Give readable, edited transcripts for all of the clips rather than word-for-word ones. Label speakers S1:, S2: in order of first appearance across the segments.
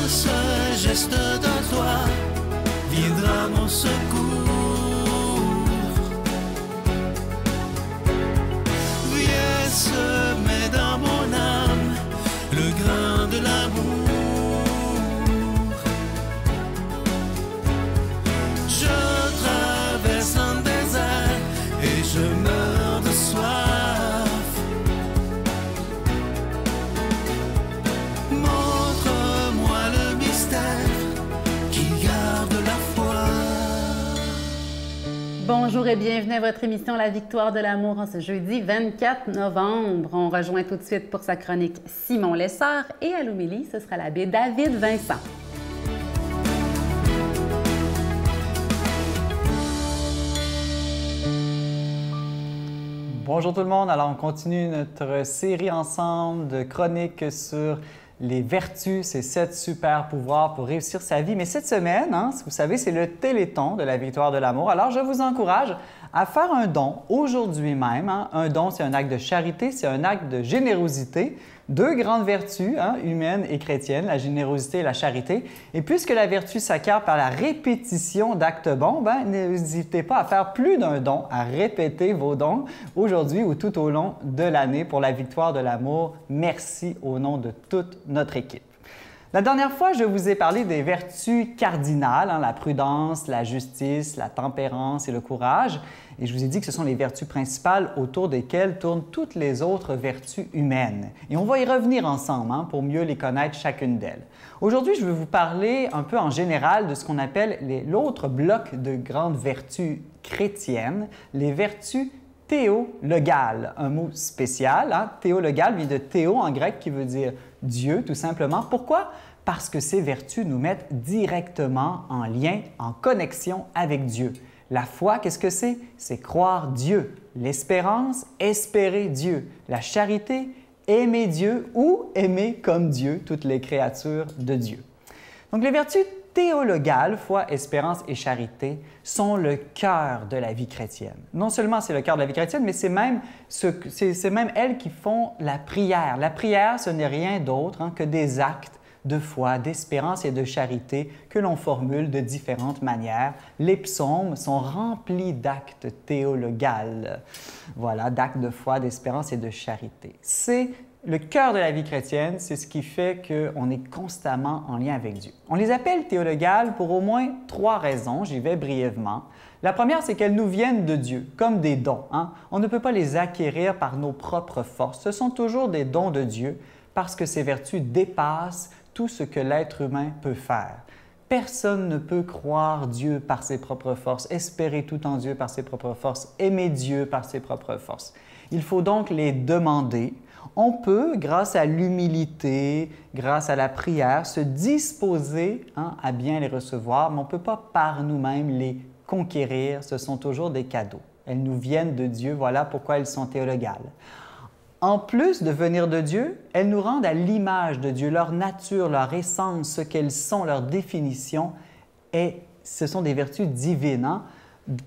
S1: ce geste de toi viendra mon secours. Viens semer dans mon âme le grain de l'amour. Je traverse un désert et je meurs de soif. Montre-moi le mystère qui garde la foi.
S2: Bonjour et bienvenue à votre émission La Victoire de l'amour en ce jeudi 24 novembre. On rejoint tout de suite pour sa chronique Simon Lessard et à l'homélie, ce sera l'abbé David Vincent.
S3: Bonjour tout le monde, alors on continue notre série ensemble de chroniques sur les vertus, ces 7 super pouvoirs pour réussir sa vie. Mais cette semaine, vous savez, c'est le Téléthon de la Victoire de l'amour. Alors je vous encourage à faire un don aujourd'hui même. Un don, c'est un acte de charité, c'est un acte de générosité. 2 grandes vertus humaines et chrétiennes, la générosité et la charité. Et puisque la vertu s'acquiert par la répétition d'actes bons, n'hésitez pas à faire plus d'un don, à répéter vos dons aujourd'hui ou tout au long de l'année pour la Victoire de l'amour. Merci au nom de toute notre équipe. La dernière fois, je vous ai parlé des vertus cardinales, la prudence, la justice, la tempérance et le courage. Et je vous ai dit que ce sont les vertus principales autour desquelles tournent toutes les autres vertus humaines. Et on va y revenir ensemble pour mieux les connaître chacune d'elles. Aujourd'hui, je vais vous parler un peu en général de ce qu'on appelle l'autre bloc de grandes vertus chrétiennes, les vertus théologales, un mot spécial. Théologal vient de théo en grec qui veut dire Dieu, tout simplement. Pourquoi? Parce que ces vertus nous mettent directement en lien, en connexion avec Dieu. La foi, qu'est-ce que c'est? C'est croire Dieu. L'espérance, espérer Dieu. La charité, aimer Dieu ou aimer comme Dieu toutes les créatures de Dieu. Donc les vertus théologales, foi, espérance et charité, sont le cœur de la vie chrétienne. Non seulement c'est le cœur de la vie chrétienne, mais c'est même elles qui font la prière. La prière, ce n'est rien d'autre que des actes de foi, d'espérance et de charité que l'on formule de différentes manières. Les psaumes sont remplis d'actes théologales. Voilà, d'actes de foi, d'espérance et de charité. C'est le cœur de la vie chrétienne, c'est ce qui fait qu'on est constamment en lien avec Dieu. On les appelle théologales pour au moins 3 raisons, j'y vais brièvement. La première, c'est qu'elles nous viennent de Dieu, comme des dons. On ne peut pas les acquérir par nos propres forces. Ce sont toujours des dons de Dieu parce que ces vertus dépassent tout ce que l'être humain peut faire. Personne ne peut croire Dieu par ses propres forces, espérer tout en Dieu par ses propres forces, aimer Dieu par ses propres forces. Il faut donc les demander. On peut, grâce à l'humilité, grâce à la prière, se disposer à bien les recevoir, mais on ne peut pas par nous-mêmes les conquérir. Ce sont toujours des cadeaux. Elles nous viennent de Dieu, voilà pourquoi elles sont théologales. En plus de venir de Dieu, elles nous rendent à l'image de Dieu, leur nature, leur essence, ce qu'elles sont, leur définition, et ce sont des vertus divines.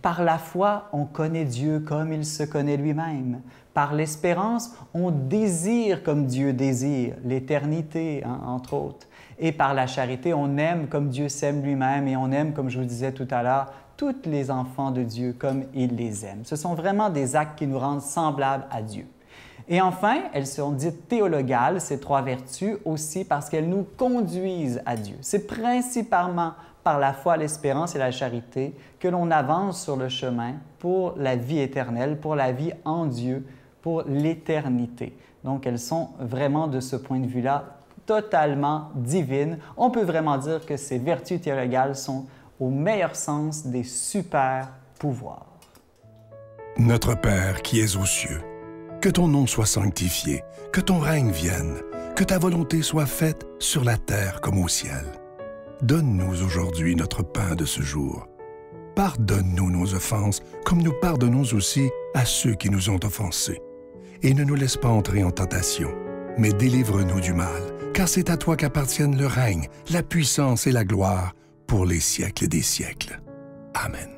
S3: Par la foi, on connaît Dieu comme il se connaît lui-même. Par l'espérance, on désire comme Dieu désire, l'éternité, entre autres. Et par la charité, on aime comme Dieu s'aime lui-même et on aime, comme je vous disais tout à l'heure, tous les enfants de Dieu comme il les aime. Ce sont vraiment des actes qui nous rendent semblables à Dieu. Et enfin, elles sont dites théologales, ces 3 vertus, aussi parce qu'elles nous conduisent à Dieu. C'est principalement par la foi, l'espérance et la charité que l'on avance sur le chemin pour la vie éternelle, pour la vie en Dieu, pour l'éternité. Donc, elles sont vraiment, de ce point de vue-là, totalement divines. On peut vraiment dire que ces vertus théologales sont, au meilleur sens, des super pouvoirs.
S4: Notre Père qui es aux cieux, que ton nom soit sanctifié, que ton règne vienne, que ta volonté soit faite sur la terre comme au ciel. Donne-nous aujourd'hui notre pain de ce jour. Pardonne-nous nos offenses, comme nous pardonnons aussi à ceux qui nous ont offensés. Et ne nous laisse pas entrer en tentation, mais délivre-nous du mal, car c'est à toi qu'appartiennent le règne, la puissance et la gloire pour les siècles des siècles. Amen.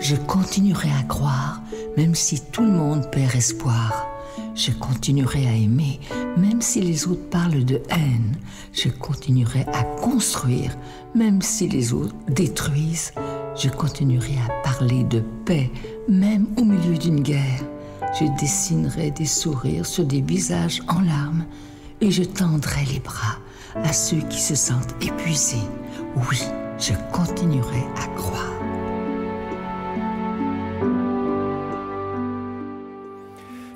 S5: Je continuerai à croire, même si tout le monde perd espoir. Je continuerai à aimer, Même si les autres parlent de haine, je continuerai à construire. Même si les autres détruisent, je continuerai à parler de paix, même au milieu d'une guerre. Je dessinerai des sourires sur des visages en larmes et je tendrai les bras à ceux qui se sentent épuisés. Oui, je continuerai à croire.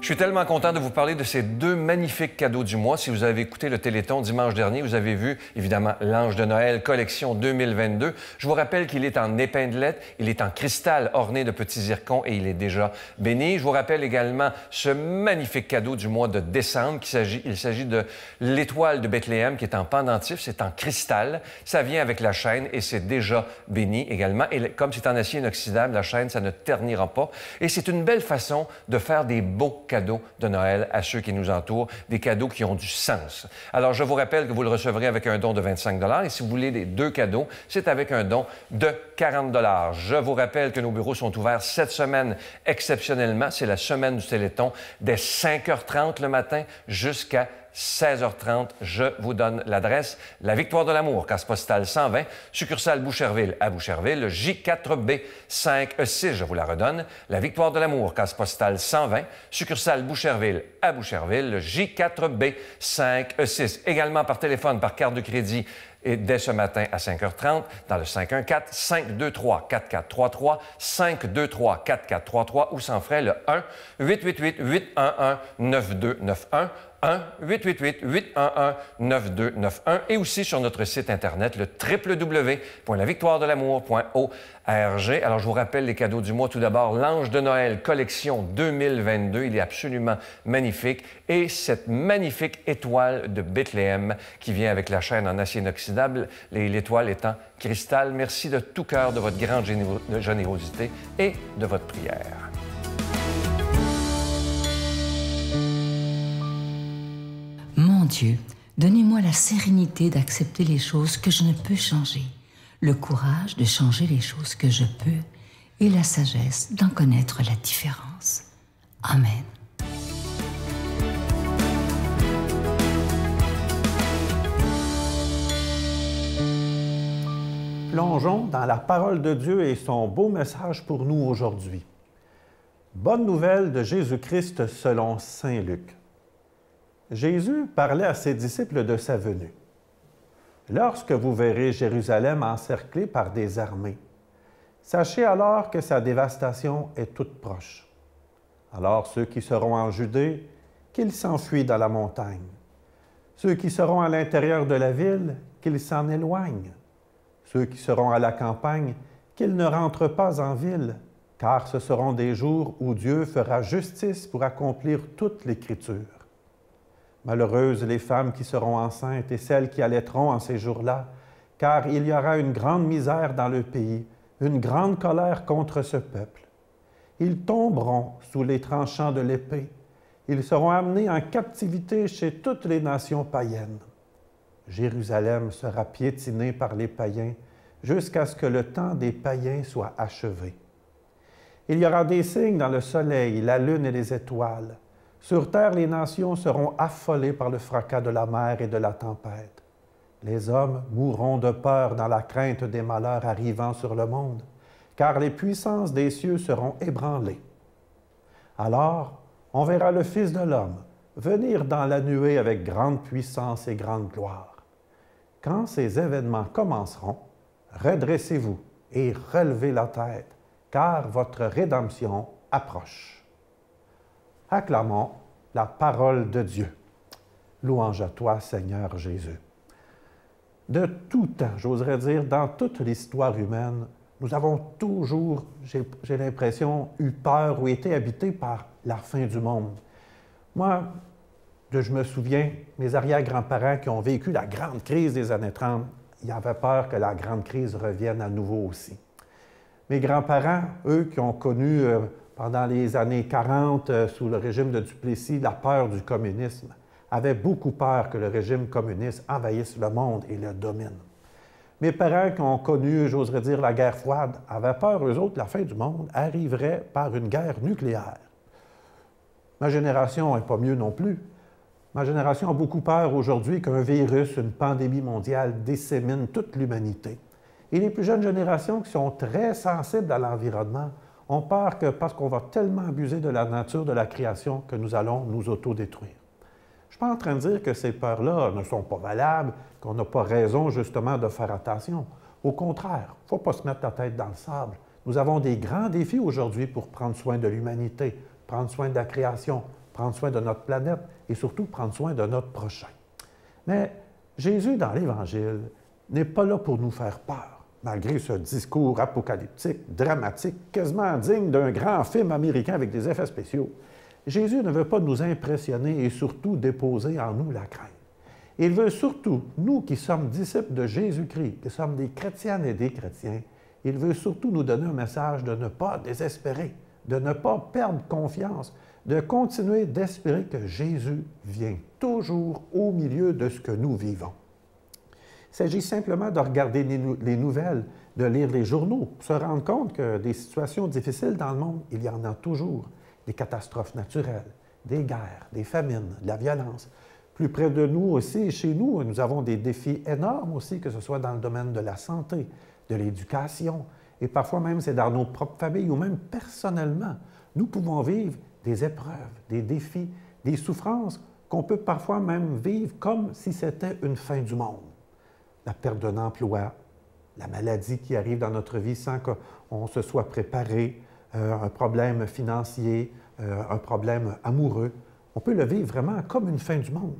S6: Je suis tellement content de vous parler de ces deux magnifiques cadeaux du mois. Si vous avez écouté le Téléthon dimanche dernier, vous avez vu, évidemment, l'Ange de Noël collection 2022. Je vous rappelle qu'il est en épinglette, il est en cristal orné de petits zircons et il est déjà béni. Je vous rappelle également ce magnifique cadeau du mois de décembre. Il s'agit de l'étoile de Bethléem qui est en pendentif, c'est en cristal. Ça vient avec la chaîne et c'est déjà béni également. Et comme c'est en acier inoxydable, la chaîne, ça ne ternira pas. Et c'est une belle façon de faire des beaux cadeaux de Noël à ceux qui nous entourent, des cadeaux qui ont du sens. Alors, je vous rappelle que vous le recevrez avec un don de 25 $ et si vous voulez les deux cadeaux, c'est avec un don de 40 $. Je vous rappelle que nos bureaux sont ouverts cette semaine exceptionnellement. C'est la semaine du Téléthon dès 5h30 le matin jusqu'à 16h30, je vous donne l'adresse. La Victoire de l'Amour, case postale 120, succursale Boucherville à Boucherville, J4B 5E6, je vous la redonne. La Victoire de l'Amour, case postale 120, succursale Boucherville à Boucherville, J4B 5E6. Également par téléphone, par carte de crédit, et dès ce matin à 5h30, dans le 514-523-4433, 523-4433 ou sans frais le 1-888-811-9291, 1-888-811-9291 et aussi sur notre site Internet, le www.lavictoiredelamour.org. Alors, je vous rappelle les cadeaux du mois. Tout d'abord, l'Ange de Noël collection 2022. Il est absolument magnifique. Et cette magnifique étoile de Bethléem qui vient avec la chaîne en acier inoxydable, l'étoile étant cristal. Merci de tout cœur de votre grande générosité et de votre prière.
S5: Mon Dieu, donnez-moi la sérénité d'accepter les choses que je ne peux changer, le courage de changer les choses que je peux et la sagesse d'en connaître la différence. Amen.
S7: Plongeons dans la parole de Dieu et son beau message pour nous aujourd'hui. Bonne nouvelle de Jésus-Christ selon saint Luc. Jésus parlait à ses disciples de sa venue. « Lorsque vous verrez Jérusalem encerclée par des armées, sachez alors que sa dévastation est toute proche. Alors ceux qui seront en Judée, qu'ils s'enfuient dans la montagne. Ceux qui seront à l'intérieur de la ville, qu'ils s'en éloignent. Ceux qui seront à la campagne, qu'ils ne rentrent pas en ville, car ce seront des jours où Dieu fera justice pour accomplir toute l'Écriture. Malheureuses les femmes qui seront enceintes et celles qui allaiteront en ces jours-là, car il y aura une grande misère dans le pays, une grande colère contre ce peuple. Ils tomberont sous les tranchants de l'épée. Ils seront amenés en captivité chez toutes les nations païennes. Jérusalem sera piétinée par les païens jusqu'à ce que le temps des païens soit achevé. Il y aura des signes dans le soleil, la lune et les étoiles. Sur terre, les nations seront affolées par le fracas de la mer et de la tempête. Les hommes mourront de peur dans la crainte des malheurs arrivant sur le monde, car les puissances des cieux seront ébranlées. Alors, on verra le Fils de l'homme venir dans la nuée avec grande puissance et grande gloire. Quand ces événements commenceront, redressez-vous et relevez la tête, car votre rédemption approche. Acclamons la parole de Dieu. Louange à toi, Seigneur Jésus. De tout temps, j'oserais dire, dans toute l'histoire humaine, nous avons toujours, j'ai l'impression, eu peur ou été habités par la fin du monde. Moi, je me souviens, mes arrière-grands-parents qui ont vécu la grande crise des années 30, ils avaient peur que la grande crise revienne à nouveau aussi. Mes grands-parents, eux, qui ont connu pendant les années 40, sous le régime de Duplessis, la peur du communisme, avaient beaucoup peur que le régime communiste envahisse le monde et le domine. Mes parents qui ont connu, j'oserais dire, la guerre froide, avaient peur, eux autres, que la fin du monde arriverait par une guerre nucléaire. Ma génération n'est pas mieux non plus. Ma génération a beaucoup peur aujourd'hui qu'un virus, une pandémie mondiale décimine toute l'humanité. Et les plus jeunes générations qui sont très sensibles à l'environnement ont peur que parce qu'on va tellement abuser de la nature, de la création, que nous allons nous autodétruire. Je ne suis pas en train de dire que ces peurs-là ne sont pas valables, qu'on n'a pas raison justement de faire attention. Au contraire, il ne faut pas se mettre la tête dans le sable. Nous avons des grands défis aujourd'hui pour prendre soin de l'humanité, prendre soin de la création, prendre soin de notre planète et surtout prendre soin de notre prochain. Mais Jésus, dans l'Évangile, n'est pas là pour nous faire peur, malgré ce discours apocalyptique, dramatique, quasiment digne d'un grand film américain avec des effets spéciaux. Jésus ne veut pas nous impressionner et surtout déposer en nous la crainte. Il veut surtout, nous qui sommes disciples de Jésus-Christ, qui sommes des chrétiennes et des chrétiens, il veut surtout nous donner un message de ne pas désespérer, de ne pas perdre confiance, de continuer d'espérer que Jésus vient toujours au milieu de ce que nous vivons. Il s'agit simplement de regarder les nouvelles, de lire les journaux, pour se rendre compte que des situations difficiles dans le monde, il y en a toujours. Des catastrophes naturelles, des guerres, des famines, de la violence. Plus près de nous aussi, chez nous, nous avons des défis énormes aussi, que ce soit dans le domaine de la santé, de l'éducation, et parfois même c'est dans nos propres familles ou même personnellement. Nous pouvons vivre des épreuves, des défis, des souffrances qu'on peut parfois même vivre comme si c'était une fin du monde. La perte d'un emploi, la maladie qui arrive dans notre vie sans qu'on se soit préparé, un problème financier, un problème amoureux. On peut le vivre vraiment comme une fin du monde.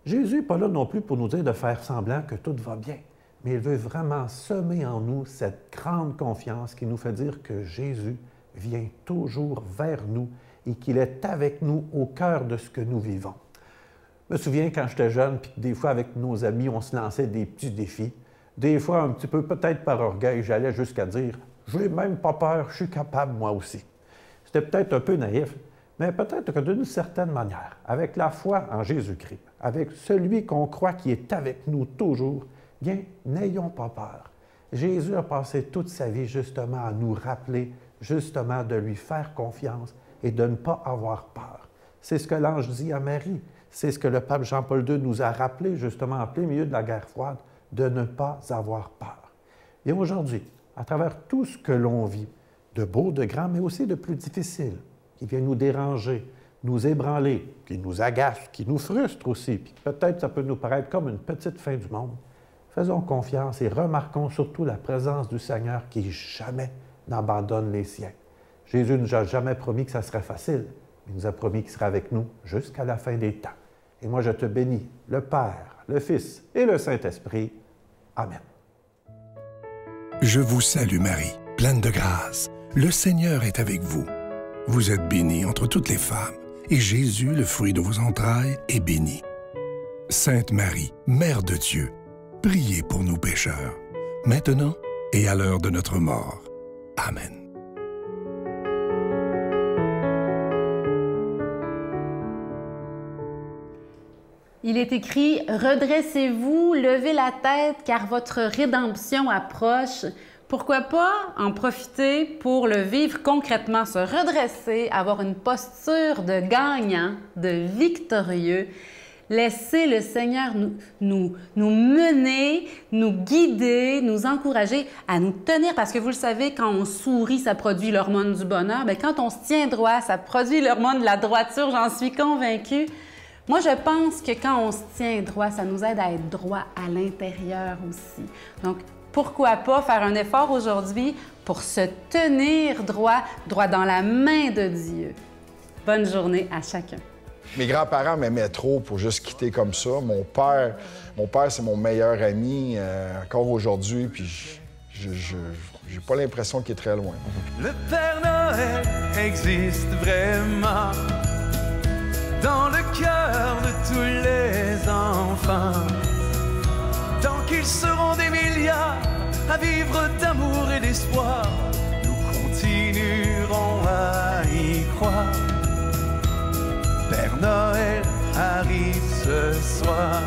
S7: Jésus n'est pas là non plus pour nous dire de faire semblant que tout va bien, mais il veut vraiment semer en nous cette grande confiance qui nous fait dire que Jésus vient toujours vers nous et qu'il est avec nous au cœur de ce que nous vivons. Je me souviens quand j'étais jeune, puis des fois avec nos amis, on se lançait des petits défis. Des fois, un petit peu, peut-être par orgueil, j'allais jusqu'à dire « Je n'ai même pas peur, je suis capable moi aussi ». C'était peut-être un peu naïf, mais peut-être que d'une certaine manière, avec la foi en Jésus-Christ, avec celui qu'on croit qui est avec nous toujours, bien, n'ayons pas peur. Jésus a passé toute sa vie justement à nous rappeler, justement de lui faire confiance et de ne pas avoir peur. C'est ce que l'ange dit à Marie. C'est ce que le pape Jean-Paul II nous a rappelé justement en plein milieu de la guerre froide, de ne pas avoir peur. Et aujourd'hui, à travers tout ce que l'on vit, de beau, de grand, mais aussi de plus difficile, qui vient nous déranger, nous ébranler, qui nous agace, qui nous frustre aussi, puis peut-être ça peut nous paraître comme une petite fin du monde, faisons confiance et remarquons surtout la présence du Seigneur qui jamais n'abandonne les siens. Jésus ne nous a jamais promis que ça serait facile, mais il nous a promis qu'il sera avec nous jusqu'à la fin des temps. Et moi, je te bénis, le Père, le Fils et le Saint-Esprit. Amen.
S4: Je vous salue Marie, pleine de grâce. Le Seigneur est avec vous. Vous êtes bénie entre toutes les femmes, et Jésus, le fruit de vos entrailles, est béni. Sainte Marie, Mère de Dieu, priez pour nous pécheurs, maintenant et à l'heure de notre mort. Amen.
S2: Il est écrit « Redressez-vous, levez la tête, car votre rédemption approche ». Pourquoi pas en profiter pour le vivre concrètement, se redresser, avoir une posture de gagnant, de victorieux. Laisser le Seigneur nous mener, nous guider, nous encourager à nous tenir. Parce que vous le savez, quand on sourit, ça produit l'hormone du bonheur. Bien, quand on se tient droit, ça produit l'hormone de la droiture, j'en suis convaincue. Moi, je pense que quand on se tient droit, ça nous aide à être droit à l'intérieur aussi. Donc, pourquoi pas faire un effort aujourd'hui pour se tenir droit, droit dans la main de Dieu. Bonne journée à chacun.
S8: Mes grands-parents m'aimaient trop pour juste quitter comme ça. Mon père, c'est mon meilleur ami encore aujourd'hui, puis j'ai pas l'impression qu'il est très loin.
S1: Le Père Noël existe vraiment dans le cœur de tous les enfants. Tant qu'ils seront des milliards à vivre d'amour et d'espoir, nous continuerons à y croire. Père Noël arrive ce soir.